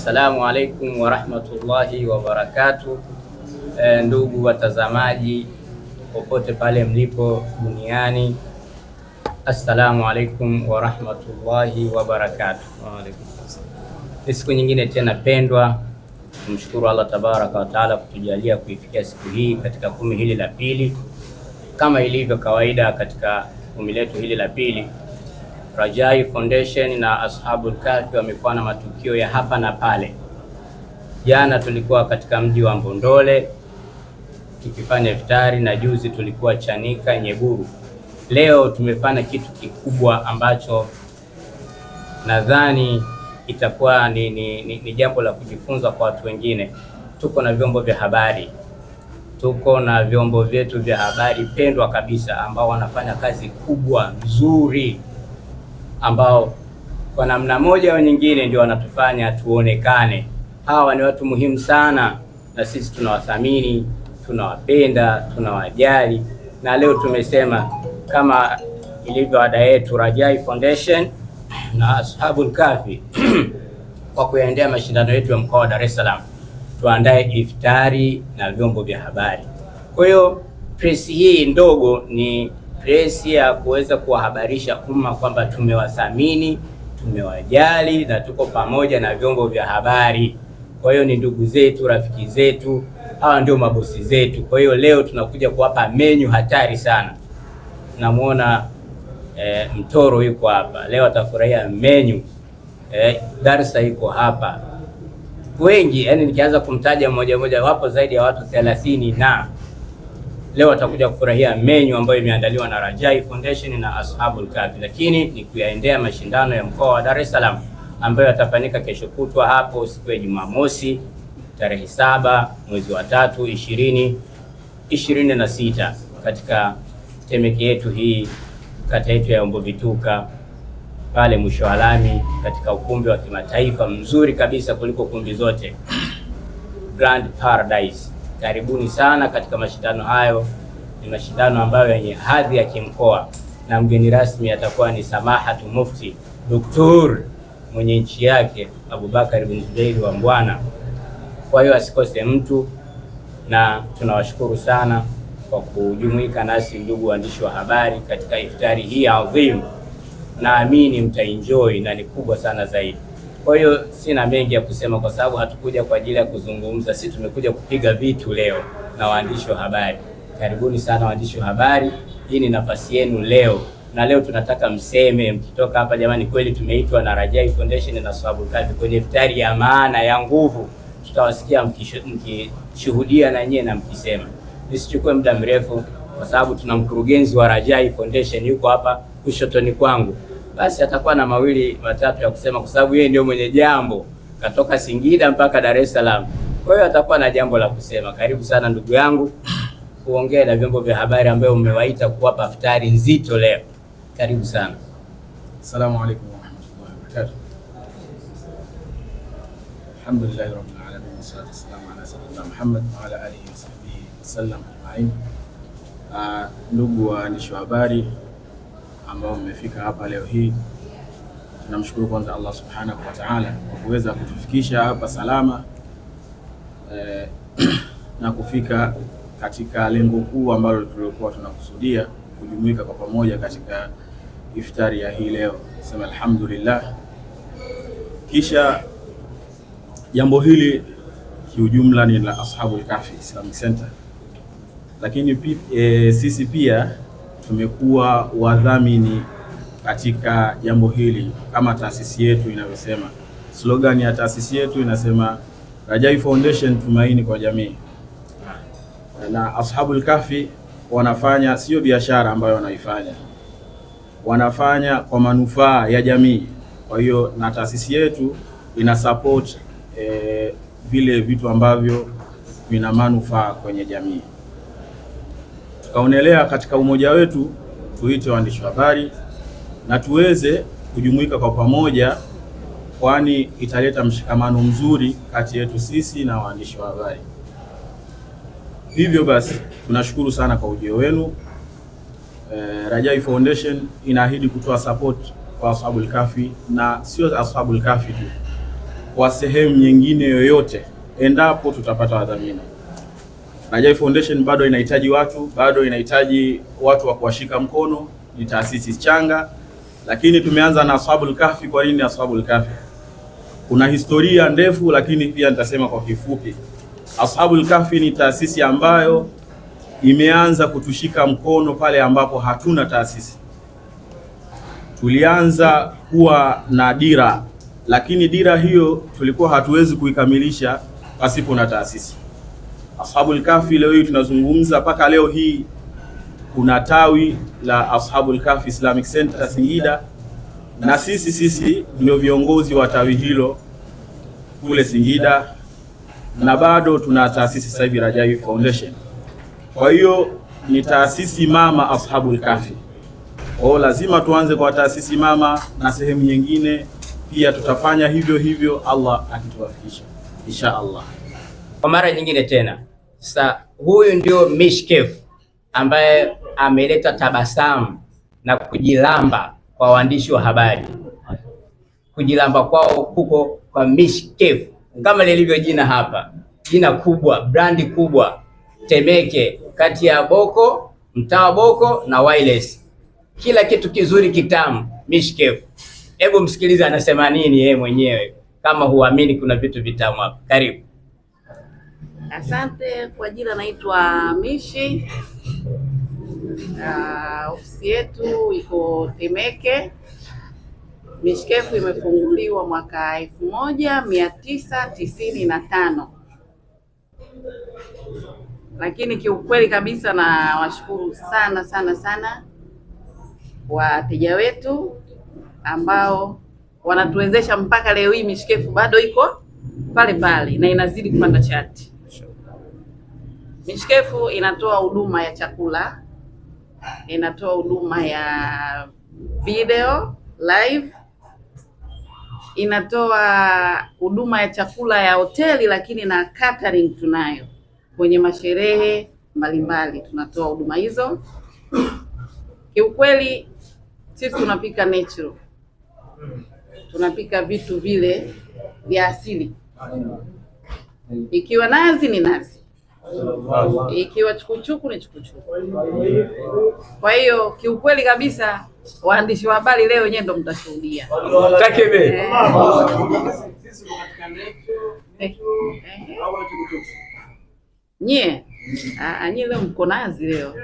Assalamu alaikum warahmatullahi wabarakatuh. Ndugu watazamaji popote pale mlipo duniani, assalamu alaikum warahmatullahi wabarakatuh. Ni siku nyingine tena pendwa, tumshukuru Allah tabaraka wa taala kutujalia kuifikia siku hii katika kumi hili la pili. Kama ilivyo kawaida katika kumi letu hili la pili, Rajai Foundation na Ashabul Kahfi wamekuwa na matukio ya hapa na pale. Jana tulikuwa katika mji wa Mbondole tukifanya iftari, na juzi tulikuwa Chanika Nyeguru. Leo tumefanya kitu kikubwa ambacho nadhani itakuwa ni jambo la kujifunza kwa watu wengine. Tuko na vyombo vya habari, tuko na vyombo vyetu vya habari pendwa kabisa ambao wanafanya kazi kubwa nzuri, ambao kwa namna moja au nyingine ndio wanatufanya tuonekane. Hawa ni watu muhimu sana, na sisi tunawathamini, tunawapenda, tunawajali. Na leo tumesema kama ilivyo ada yetu, Rajai Foundation na Ashabul Kahfi kwa kuendea mashindano yetu ya mkoa wa Dar es Salaam, tuandae iftari na vyombo vya habari. Kwa hiyo press hii ndogo ni press ya kuweza kuwahabarisha umma kwamba tumewathamini, tumewajali na tuko pamoja na vyombo vya habari. Kwa hiyo ni ndugu zetu, rafiki zetu, hawa ndio mabosi zetu. Kwa hiyo leo tunakuja kuwapa menyu hatari sana. Namuona Mtoro yuko hapa leo, atafurahia menyu. Darsa yuko hapa, wengi yani nikianza kumtaja mmoja mmoja wapo zaidi ya watu 30 na leo watakuja kufurahia menyu ambayo imeandaliwa na Rajai Foundation na Ashabul Kahfi. Lakini ni kuyaendea mashindano ya mkoa wa Dar es Salaam ambayo yatafanyika kesho kutwa hapo siku ya Jumamosi tarehe 7 mwezi wa 3 2026 katika Temeke yetu hii, kata yetu ya Ombovituka pale mwisho wa lami, katika ukumbi wa kimataifa mzuri kabisa kuliko kumbi zote, Grand Paradise. Karibuni sana katika mashindano hayo. Ni mashindano ambayo yenye hadhi ya kimkoa, na mgeni rasmi atakuwa ni Samahatu Mufti Dr. mwenye nchi yake Abubakar bin Zubeir wa Mbwana. Kwa hiyo asikose mtu, na tunawashukuru sana kwa kujumuika nasi ndugu waandishi wa habari katika iftari hii adhimu. Naamini mtaenjoy na ni kubwa sana zaidi. Kwa hiyo sina mengi ya kusema kwa sababu hatukuja kwa ajili ya kuzungumza, sisi tumekuja kupiga vitu leo na waandishi wa habari. Karibuni sana waandishi wa habari, hii ni nafasi yenu leo, na leo tunataka mseme mkitoka hapa, jamani, kweli tumeitwa na Rajai Foundation na Ashabul Kahfi kwenye iftari ya maana ya nguvu. Tutawasikia mkishuhudia na nyie na mkisema. Nisichukue muda mrefu kwa sababu tuna mkurugenzi wa Rajai Foundation yuko hapa kushotoni kwangu. Basi atakuwa na mawili matatu ya kusema kwa sababu yeye ndio mwenye jambo, katoka Singida mpaka Dar es Salaam. Kwa hiyo atakuwa na jambo la kusema. Karibu sana ndugu yangu, kuongea na vyombo vya habari ambayo umewaita kuwapa iftari nzito leo. Karibu sana. Assalamu alaykum wa rahmatullahi wa barakatuh. Alhamdulillahi rabbil alamin, wassalatu wassalamu ala sayyidina Muhammad wa ala alihi wa sahbihi wasallam ajma'in. Ndugu waandishi wa habari ambao mmefika hapa leo hii, tunamshukuru kwanza Allah subhanahu wa ta'ala kwa kuweza kutufikisha hapa salama na kufika katika lengo kuu ambalo tulikuwa tunakusudia, kujumuika kwa pamoja katika iftari ya hii leo. Sema alhamdulillah. Kisha jambo hili kiujumla ni la Ashabul Kahfi Islamic Center, lakini sisi pia tumekuwa wadhamini katika jambo hili kama taasisi yetu inavyosema. Slogan ya taasisi yetu inasema Rajai Foundation, tumaini kwa jamii. Na Ashabul Kahfi wanafanya sio biashara ambayo wanaifanya, wanafanya kwa manufaa ya jamii. Kwa hiyo na taasisi yetu ina support vile vitu ambavyo vina manufaa kwenye jamii. Tukaonelea katika umoja wetu tuite waandishi wa habari na tuweze kujumuika kwa pamoja, kwani italeta mshikamano mzuri kati yetu sisi na waandishi wa habari. Hivyo basi tunashukuru sana kwa ujio wenu. Rajai Foundation inaahidi kutoa support kwa Ashabul Kahfi, na sio Ashabul Kahfi tu, kwa sehemu nyingine yoyote endapo tutapata wadhamini. Rajai Foundation bado inahitaji watu wa kuwashika mkono. Ni taasisi changa, lakini tumeanza na Ashabul Kahfi. Kwa nini Ashabul Kahfi? Kuna historia ndefu, lakini pia nitasema kwa kifupi. Ashabul Kahfi ni taasisi ambayo imeanza kutushika mkono pale ambapo hatuna taasisi. Tulianza kuwa na dira, lakini dira hiyo tulikuwa hatuwezi kuikamilisha pasipo na taasisi. Ashabul Kahfi leo hii tunazungumza, mpaka leo hii kuna tawi la Ashabul Kahfi Islamic Center Singida, na sisi ndio viongozi wa tawi hilo kule Singida, na bado tuna taasisi sasa hivi Rajai Foundation. Kwa hiyo ni taasisi mama Ashabul Kahfi. Lazima tuanze kwa taasisi mama, na sehemu nyingine pia tutafanya hivyo hivyo, Allah akituwafikisha insha Allah. Kwa mara nyingine tena, sasa huyu ndio Mishkef ambaye ameleta tabasamu na kujilamba kwa waandishi wa habari. Kujilamba kwao kuko kwa Mishkef, kama lilivyo jina hapa, jina kubwa, brandi kubwa, Temeke, kati ya Boko, mtaa wa Boko na Wireless. Kila kitu kizuri kitamu, Mishkef. Hebu msikilize anasema nini yeye mwenyewe, kama huamini kuna vitu vitamu hapa. Karibu. Asante. Kwa jina naitwa Mishi. Ofisi yetu iko Temeke. Mishkef imefunguliwa mwaka 1995. Lakini kiukweli kabisa na washukuru sana wateja wetu ambao wanatuwezesha mpaka leo hii Mishkef bado iko pale pale na inazidi kupanda chati. Mishkef inatoa huduma ya chakula, inatoa huduma ya video live, inatoa huduma ya chakula ya hoteli, lakini na catering tunayo kwenye masherehe mbalimbali, tunatoa huduma hizo. Kiukweli sisi tunapika natural, tunapika vitu vile vya asili. Ikiwa nazi ni nazi, ikiwa chukuchuku ni chukuchuku. Kwa hiyo kiukweli kabisa, waandishi wa habari leo nyewe ndo mtashuhudia. Nyie leo mko nazi leo.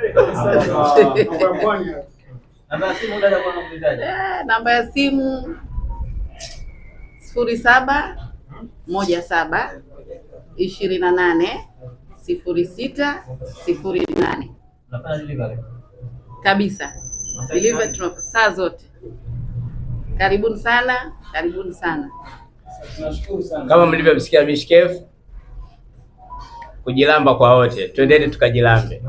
Namba ya simu 0717280608 kabisa. Delivery tunafanya saa zote. Karibuni sana. Kama mlivyomsikia Mishkef, kujilamba kwa wote. Twendeni tukajilambe.